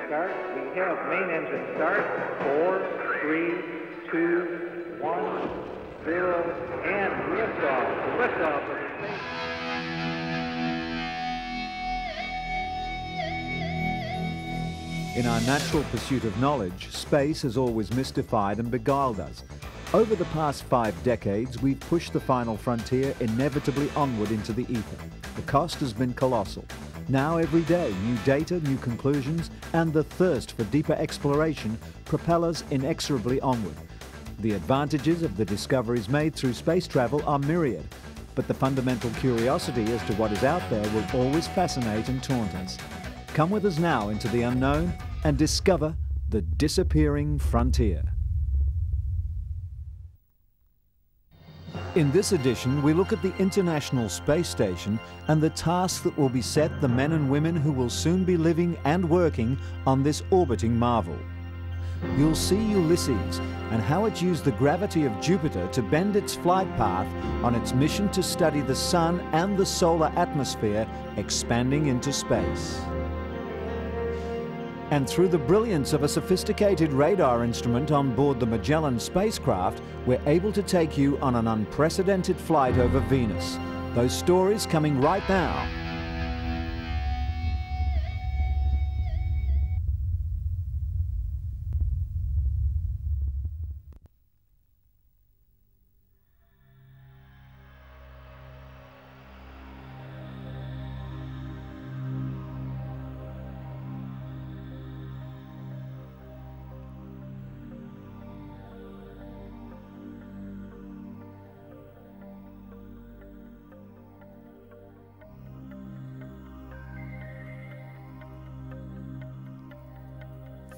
start. We have main engine start. 4, 3, 2, 1, 0, and liftoff. Liftoff of the space. In our natural pursuit of knowledge, space has always mystified and beguiled us. Over the past 5 decades, we've pushed the final frontier inevitably onward into the ether. The cost has been colossal. Now every day, new data, new conclusions, and the thirst for deeper exploration propel us inexorably onward. The advantages of the discoveries made through space travel are myriad, but the fundamental curiosity as to what is out there will always fascinate and taunt us. Come with us now into the unknown and discover the disappearing frontier. In this edition, we look at the International Space Station and the tasks that will beset the men and women who will soon be living and working on this orbiting marvel. You'll see Ulysses and how it used the gravity of Jupiter to bend its flight path on its mission to study the Sun and the solar atmosphere expanding into space. And through the brilliance of a sophisticated radar instrument on board the Magellan spacecraft, we're able to take you on an unprecedented flight over Venus. Those stories coming right now.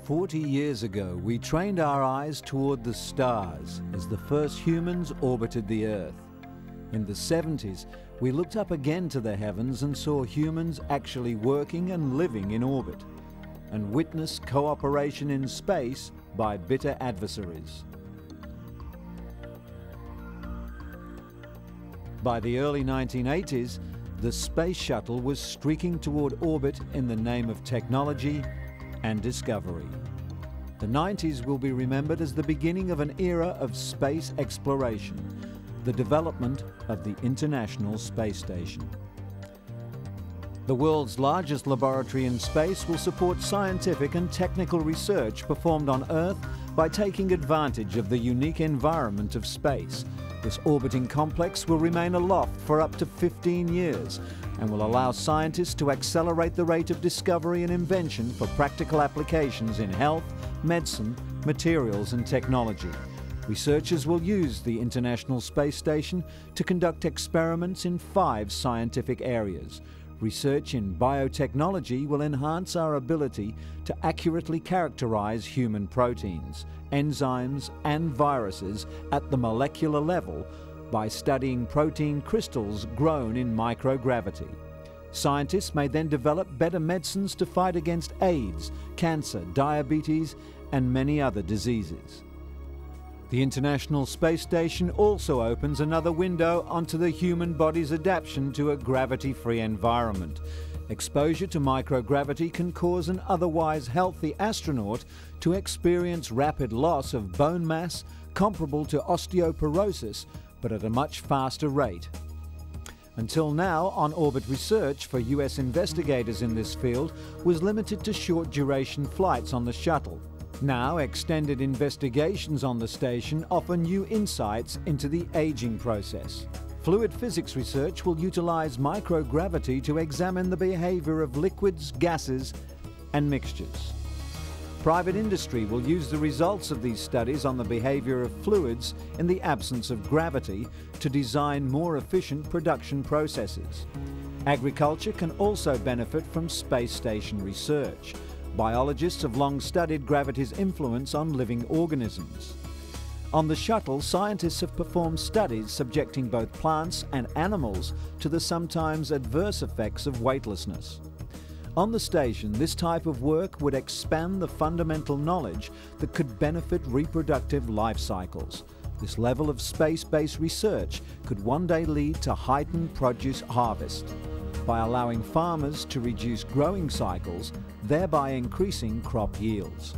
"40 years ago, we trained our eyes toward the stars as the first humans orbited the Earth. In the 70s, we looked up again to the heavens and saw humans actually working and living in orbit, and witnessed cooperation in space by bitter adversaries. By the early 1980s, the space shuttle was streaking toward orbit in the name of technology and discovery. The 90s will be remembered as the beginning of an era of space exploration, the development of the International Space Station. The world's largest laboratory in space will support scientific and technical research performed on Earth by taking advantage of the unique environment of space. This orbiting complex will remain aloft for up to 15 years and will allow scientists to accelerate the rate of discovery and invention for practical applications in health, medicine, materials and technology. Researchers will use the International Space Station to conduct experiments in 5 scientific areas. Research in biotechnology will enhance our ability to accurately characterize human proteins, enzymes and viruses at the molecular level by studying protein crystals grown in microgravity. Scientists may then develop better medicines to fight against AIDS, cancer, diabetes, and many other diseases. The International Space Station also opens another window onto the human body's adaptation to a gravity-free environment. Exposure to microgravity can cause an otherwise healthy astronaut to experience rapid loss of bone mass comparable to osteoporosis, but at a much faster rate. Until now, on-orbit research for US investigators in this field was limited to short-duration flights on the shuttle. Now, extended investigations on the station offer new insights into the aging process. Fluid physics research will utilize microgravity to examine the behavior of liquids, gases, and mixtures. Private industry will use the results of these studies on the behavior of fluids in the absence of gravity to design more efficient production processes. Agriculture can also benefit from space station research. Biologists have long studied gravity's influence on living organisms. On the shuttle, scientists have performed studies subjecting both plants and animals to the sometimes adverse effects of weightlessness. On the station, this type of work would expand the fundamental knowledge that could benefit reproductive life cycles. This level of space-based research could one day lead to heightened produce harvest. by allowing farmers to reduce growing cycles, thereby increasing crop yields.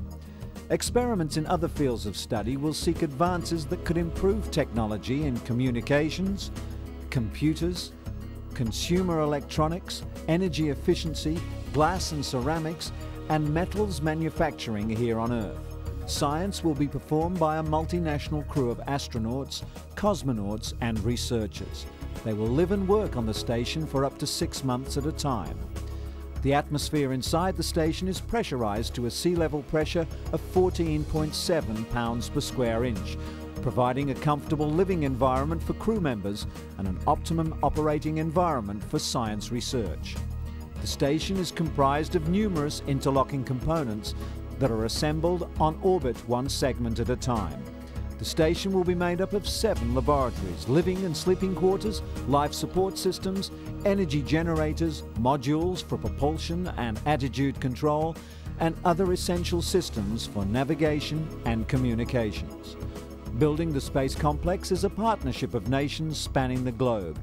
Experiments in other fields of study will seek advances that could improve technology in communications, computers, consumer electronics, energy efficiency, glass and ceramics, and metals manufacturing here on Earth. Science will be performed by a multinational crew of astronauts, cosmonauts, and researchers. They will live and work on the station for up to 6 months at a time. The atmosphere inside the station is pressurized to a sea level pressure of 14.7 pounds per square inch, providing a comfortable living environment for crew members and an optimum operating environment for science research. The station is comprised of numerous interlocking components that are assembled on orbit one segment at a time. The station will be made up of 7 laboratories, living and sleeping quarters, life support systems, energy generators, modules for propulsion and attitude control, and other essential systems for navigation and communications. Building the space complex is a partnership of nations spanning the globe.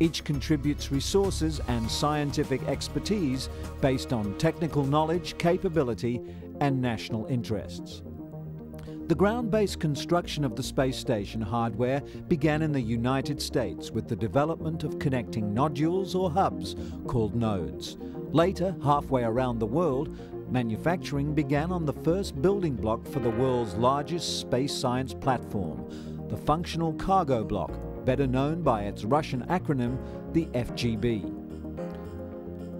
Each contributes resources and scientific expertise based on technical knowledge, capability, and national interests. The ground-based construction of the space station hardware began in the United States with the development of connecting nodules or hubs called nodes. Later, halfway around the world, manufacturing began on the first building block for the world's largest space science platform, the Functional Cargo Block, better known by its Russian acronym, the FGB.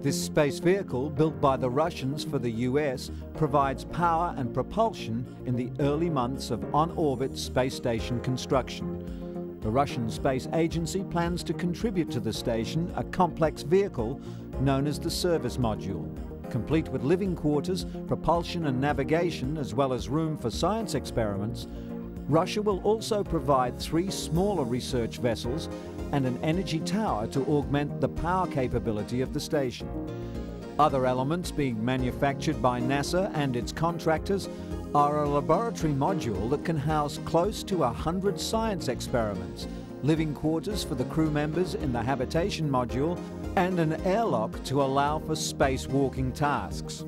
This space vehicle, built by the Russians for the US, provides power and propulsion in the early months of on-orbit space station construction. The Russian Space Agency plans to contribute to the station a complex vehicle known as the service module, complete with living quarters, propulsion and navigation, as well as room for science experiments. Russia will also provide 3 smaller research vessels and an energy tower to augment the power capability of the station. Other elements being manufactured by NASA and its contractors are a laboratory module that can house close to 100 science experiments, living quarters for the crew members in the habitation module, and an airlock to allow for spacewalking tasks.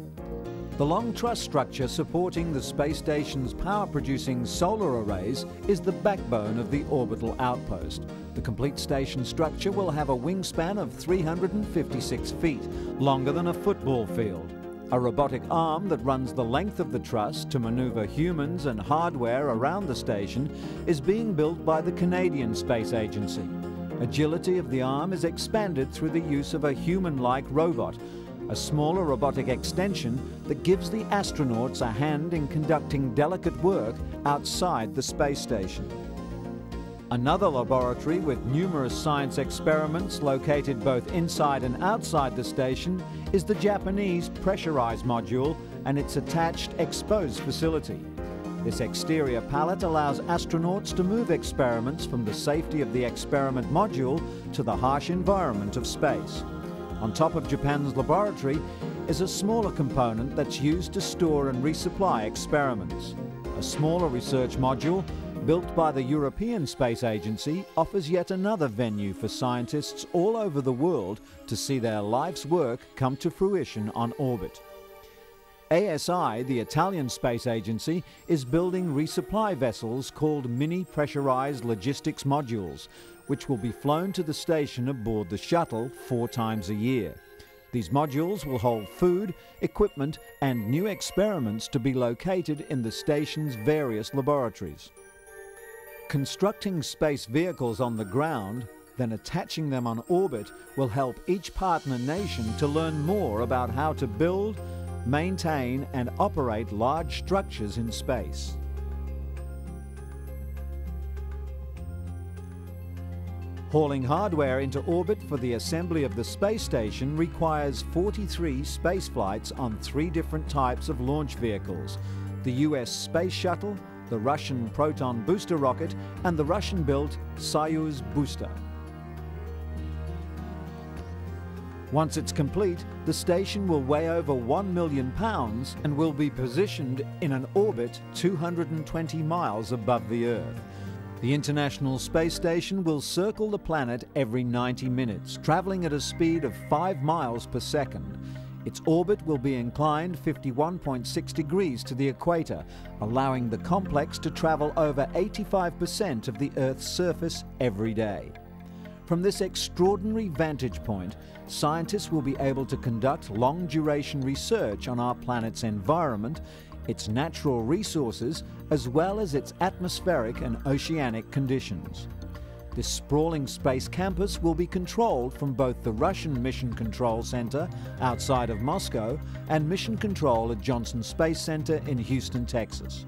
The long truss structure supporting the space station's power-producing solar arrays is the backbone of the orbital outpost. The complete station structure will have a wingspan of 356 feet, longer than a football field. A robotic arm that runs the length of the truss to maneuver humans and hardware around the station is being built by the Canadian Space Agency. Agility of the arm is expanded through the use of a human-like robot, a smaller robotic extension that gives the astronauts a hand in conducting delicate work outside the space station. Another laboratory with numerous science experiments located both inside and outside the station is the Japanese pressurized module and its attached exposed facility. This exterior pallet allows astronauts to move experiments from the safety of the experiment module to the harsh environment of space. On top of Japan's laboratory is a smaller component that's used to store and resupply experiments. A smaller research module, built by the European Space Agency, offers yet another venue for scientists all over the world to see their life's work come to fruition on orbit. ASI, the Italian Space Agency, is building resupply vessels called mini-pressurized logistics modules, which will be flown to the station aboard the shuttle 4 times a year. These modules will hold food, equipment, and new experiments to be located in the station's various laboratories. Constructing space vehicles on the ground, then attaching them on orbit, will help each partner nation to learn more about how to build, maintain, and operate large structures in space. Hauling hardware into orbit for the assembly of the space station requires 43 space flights on 3 different types of launch vehicles: the US Space Shuttle, the Russian Proton booster rocket, and the Russian-built Soyuz booster. Once it's complete, the station will weigh over 1 million pounds and will be positioned in an orbit 220 miles above the Earth. The International Space Station will circle the planet every 90 minutes, travelling at a speed of 5 miles per second. Its orbit will be inclined 51.6 degrees to the equator, allowing the complex to travel over 85% of the Earth's surface every day. From this extraordinary vantage point, scientists will be able to conduct long-duration research on our planet's environment, its natural resources, as well as its atmospheric and oceanic conditions. This sprawling space campus will be controlled from both the Russian Mission Control Center outside of Moscow and Mission Control at Johnson Space Center in Houston, Texas.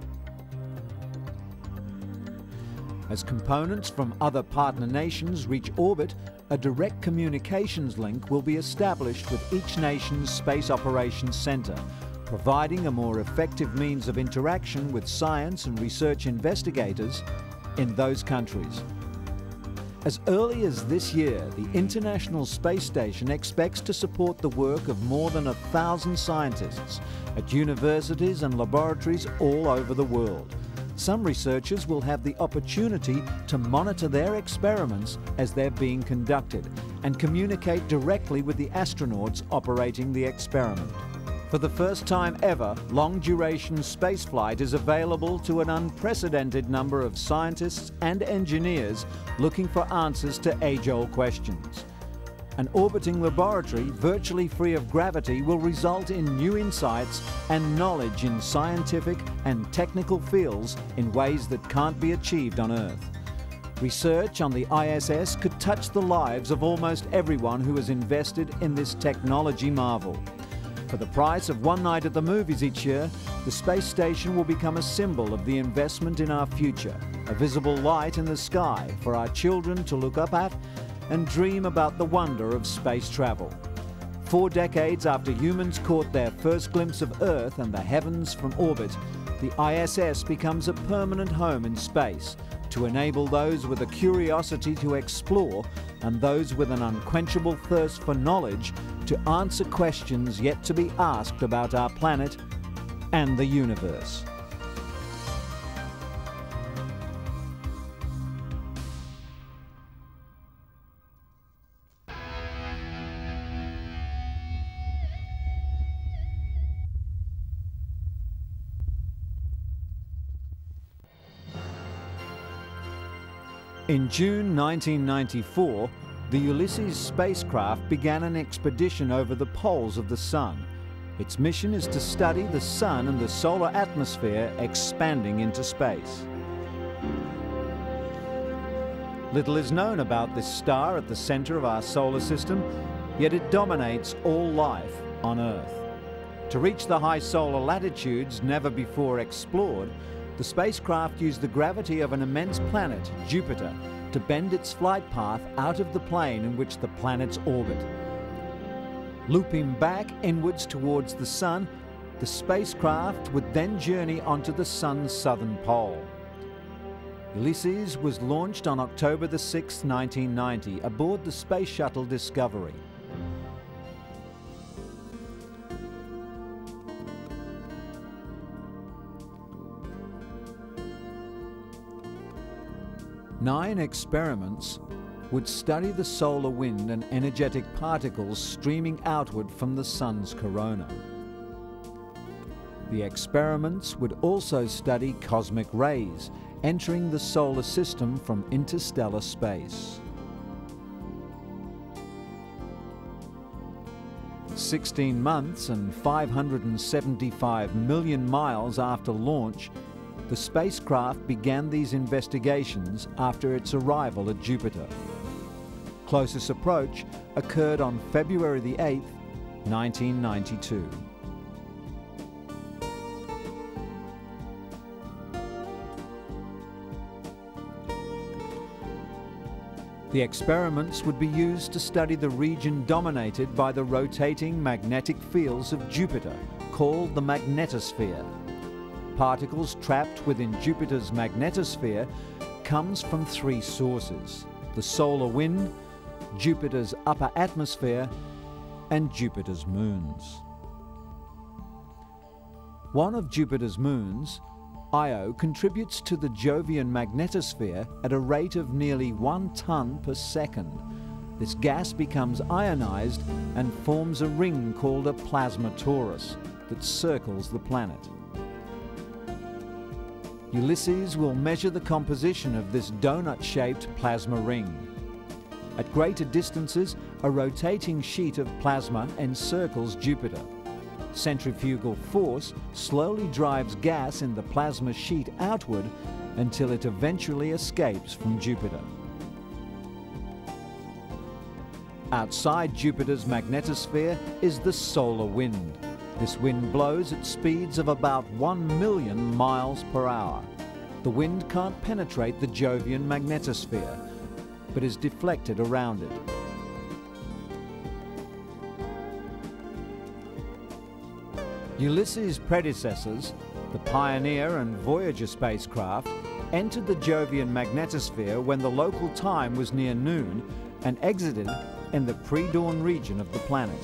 As components from other partner nations reach orbit, a direct communications link will be established with each nation's Space Operations Center, providing a more effective means of interaction with science and research investigators in those countries. As early as this year, the International Space Station expects to support the work of more than 1,000 scientists at universities and laboratories all over the world. Some researchers will have the opportunity to monitor their experiments as they're being conducted and communicate directly with the astronauts operating the experiment. For the first time ever, long-duration spaceflight is available to an unprecedented number of scientists and engineers looking for answers to age-old questions. An orbiting laboratory virtually free of gravity will result in new insights and knowledge in scientific and technical fields in ways that can't be achieved on Earth. Research on the ISS could touch the lives of almost everyone who is invested in this technology marvel. For the price of one night at the movies each year, the space station will become a symbol of the investment in our future, a visible light in the sky for our children to look up at and dream about the wonder of space travel. 4 decades after humans caught their first glimpse of Earth and the heavens from orbit, the ISS becomes a permanent home in space to enable those with a curiosity to explore and those with an unquenchable thirst for knowledge to answer questions yet to be asked about our planet and the universe. In June 1994, the Ulysses spacecraft began an expedition over the poles of the Sun. Its mission is to study the Sun and the solar atmosphere expanding into space. Little is known about this star at the center of our solar system, yet it dominates all life on Earth. To reach the high solar latitudes never before explored, the spacecraft used the gravity of an immense planet, Jupiter, to bend its flight path out of the plane in which the planets orbit. Looping back inwards towards the Sun, the spacecraft would then journey onto the Sun's southern pole. Ulysses was launched on October 6, 1990, aboard the Space Shuttle Discovery. Nine experiments would study the solar wind and energetic particles streaming outward from the Sun's corona. The experiments would also study cosmic rays entering the solar system from interstellar space. 16 months and 575 million miles after launch, the spacecraft began these investigations after its arrival at Jupiter. Closest approach occurred on February 8, 1992. The experiments would be used to study the region dominated by the rotating magnetic fields of Jupiter, called the magnetosphere. Particles trapped within Jupiter's magnetosphere comes from 3 sources: the solar wind, Jupiter's upper atmosphere, and Jupiter's moons. One of Jupiter's moons, Io contributes to the Jovian magnetosphere at a rate of nearly 1 ton per second. This gas becomes ionized and forms a ring called a plasma torus that circles the planet. Ulysses will measure the composition of this donut-shaped plasma ring. At greater distances, a rotating sheet of plasma encircles Jupiter. Centrifugal force slowly drives gas in the plasma sheet outward until it eventually escapes from Jupiter. Outside Jupiter's magnetosphere is the solar wind. This wind blows at speeds of about 1 million miles per hour. The wind can't penetrate the Jovian magnetosphere, but is deflected around it. Ulysses' predecessors, the Pioneer and Voyager spacecraft, entered the Jovian magnetosphere when the local time was near noon and exited in the pre-dawn region of the planet.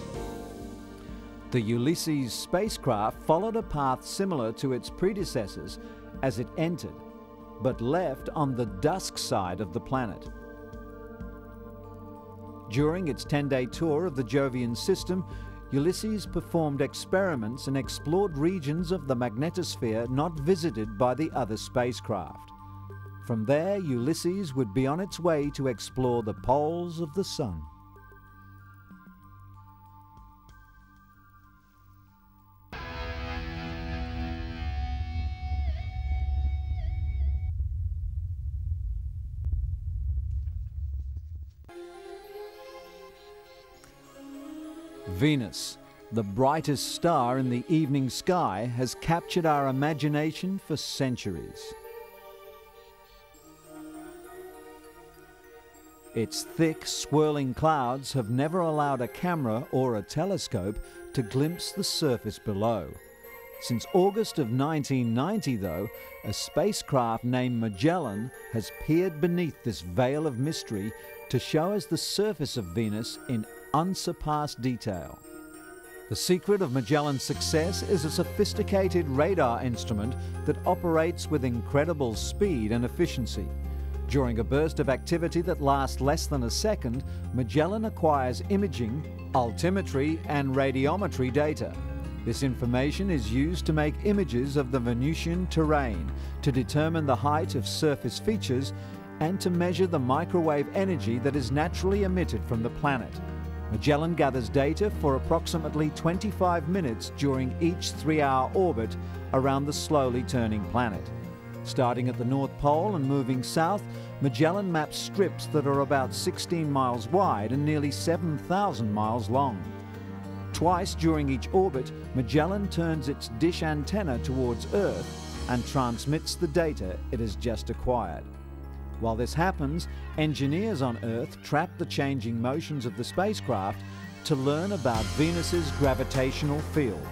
The Ulysses spacecraft followed a path similar to its predecessors as it entered, but left on the dusk side of the planet. During its 10-day tour of the Jovian system, Ulysses performed experiments and explored regions of the magnetosphere not visited by the other spacecraft. From there, Ulysses would be on its way to explore the poles of the Sun. Venus, the brightest star in the evening sky, has captured our imagination for centuries. Its thick, swirling clouds have never allowed a camera or a telescope to glimpse the surface below. Since August of 1990, though, a spacecraft named Magellan has peered beneath this veil of mystery to show us the surface of Venus in unsurpassed detail. The secret of Magellan's success is a sophisticated radar instrument that operates with incredible speed and efficiency. During a burst of activity that lasts less than a second, Magellan acquires imaging, altimetry and radiometry data. This information is used to make images of the Venusian terrain, to determine the height of surface features, and to measure the microwave energy that is naturally emitted from the planet. Magellan gathers data for approximately 25 minutes during each 3-hour orbit around the slowly turning planet. Starting at the North Pole and moving south, Magellan maps strips that are about 16 miles wide and nearly 7,000 miles long. Twice during each orbit, Magellan turns its dish antenna towards Earth and transmits the data it has just acquired. While this happens, engineers on Earth trap the changing motions of the spacecraft to learn about Venus's gravitational field.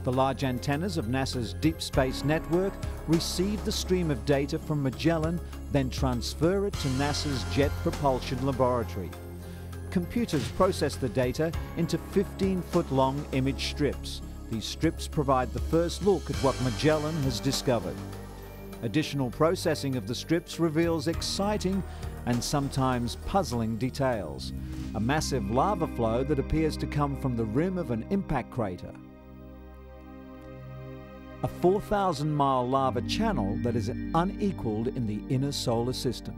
The large antennas of NASA's Deep Space Network receive the stream of data from Magellan, then transfer it to NASA's Jet Propulsion Laboratory. Computers process the data into 15-foot-long image strips. These strips provide the first look at what Magellan has discovered. Additional processing of the strips reveals exciting and sometimes puzzling details. A massive lava flow that appears to come from the rim of an impact crater. A 4,000-mile lava channel that is unequaled in the inner solar system.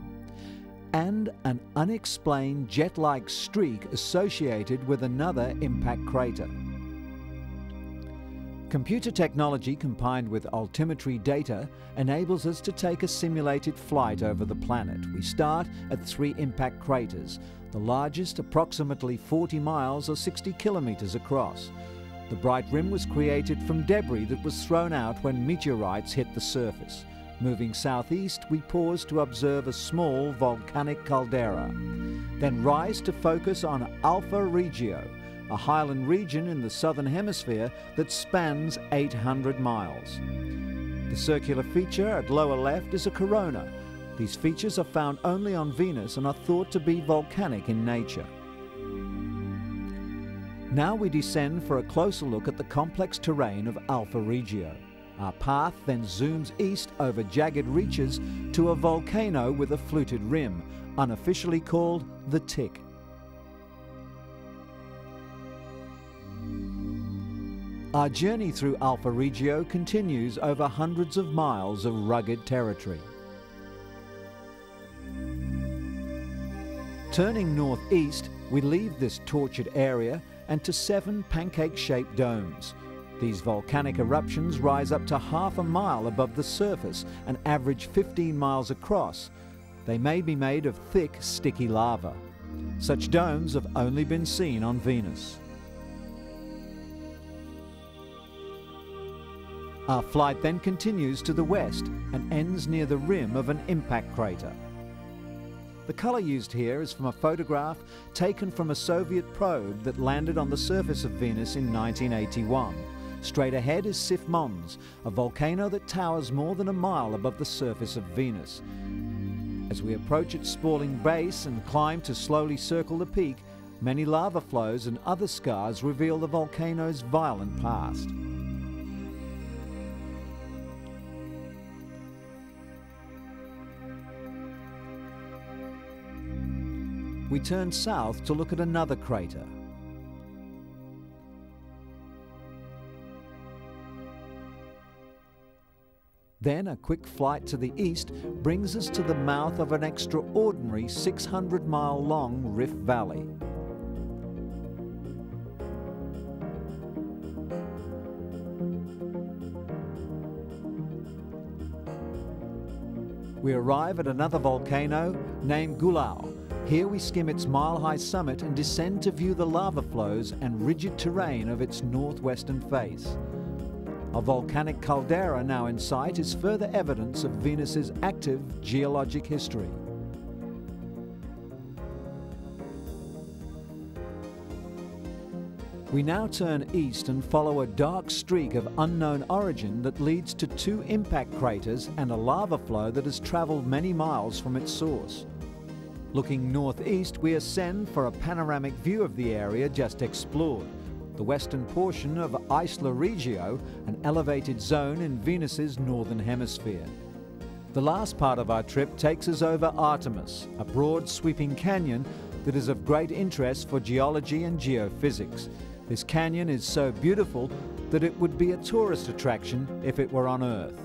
And an unexplained jet-like streak associated with another impact crater. Computer technology combined with altimetry data enables us to take a simulated flight over the planet. We start at 3 impact craters, the largest approximately 40 miles or 60 kilometers across. The bright rim was created from debris that was thrown out when meteorites hit the surface. Moving southeast, we pause to observe a small volcanic caldera, then rise to focus on Alpha Regio, a highland region in the southern hemisphere that spans 800 miles. The circular feature at lower left is a corona. These features are found only on Venus and are thought to be volcanic in nature. Now we descend for a closer look at the complex terrain of Alpha Regio. Our path then zooms east over jagged reaches to a volcano with a fluted rim, unofficially called the Tick. Our journey through Alfa Regio continues over hundreds of miles of rugged territory. Turning northeast, we leave this tortured area and to 7 pancake-shaped domes. These volcanic eruptions rise up to half a mile above the surface and average 15 miles across. They may be made of thick, sticky lava. Such domes have only been seen on Venus. Our flight then continues to the west and ends near the rim of an impact crater. The colour used here is from a photograph taken from a Soviet probe that landed on the surface of Venus in 1981. Straight ahead is Sif Mons, a volcano that towers more than a mile above the surface of Venus. As we approach its sprawling base and climb to slowly circle the peak, many lava flows and other scars reveal the volcano's violent past. We turn south to look at another crater. Then a quick flight to the east brings us to the mouth of an extraordinary 600-mile-long rift valley. We arrive at another volcano named Gulao. Here we skim its mile-high summit and descend to view the lava flows and rigid terrain of its northwestern face. A volcanic caldera now in sight is further evidence of Venus's active geologic history. We now turn east and follow a dark streak of unknown origin that leads to 2 impact craters and a lava flow that has travelled many miles from its source. Looking northeast, we ascend for a panoramic view of the area just explored, the western portion of Alfa Regio, an elevated zone in Venus's northern hemisphere. The last part of our trip takes us over Artemis, a broad sweeping canyon that is of great interest for geology and geophysics. This canyon is so beautiful that it would be a tourist attraction if it were on Earth.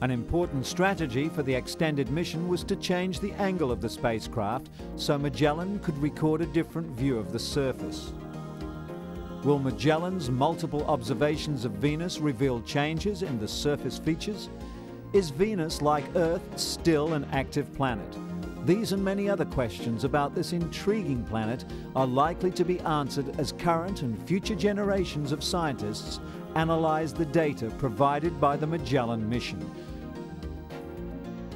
An important strategy for the extended mission was to change the angle of the spacecraft so Magellan could record a different view of the surface. Will Magellan's multiple observations of Venus reveal changes in the surface features? Is Venus, like Earth, still an active planet? These and many other questions about this intriguing planet are likely to be answered as current and future generations of scientists analyze the data provided by the Magellan mission.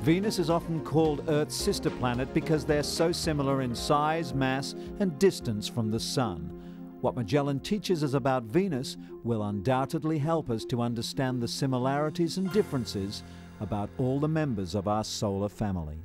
Venus is often called Earth's sister planet because they're so similar in size, mass, and distance from the Sun. What Magellan teaches us about Venus will undoubtedly help us to understand the similarities and differences about all the members of our solar family.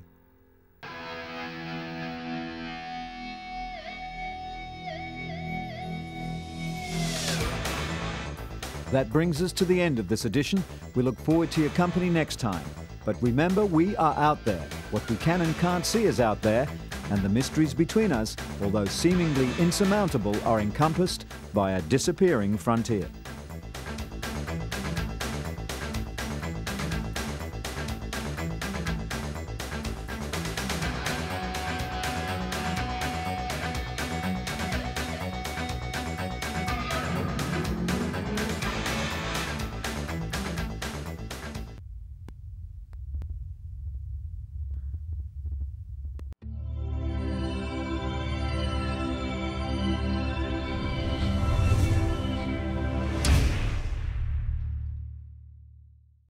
That brings us to the end of this edition. We look forward to your company next time. But remember, we are out there. What we can and can't see is out there, and the mysteries between us, although seemingly insurmountable, are encompassed by a disappearing frontier.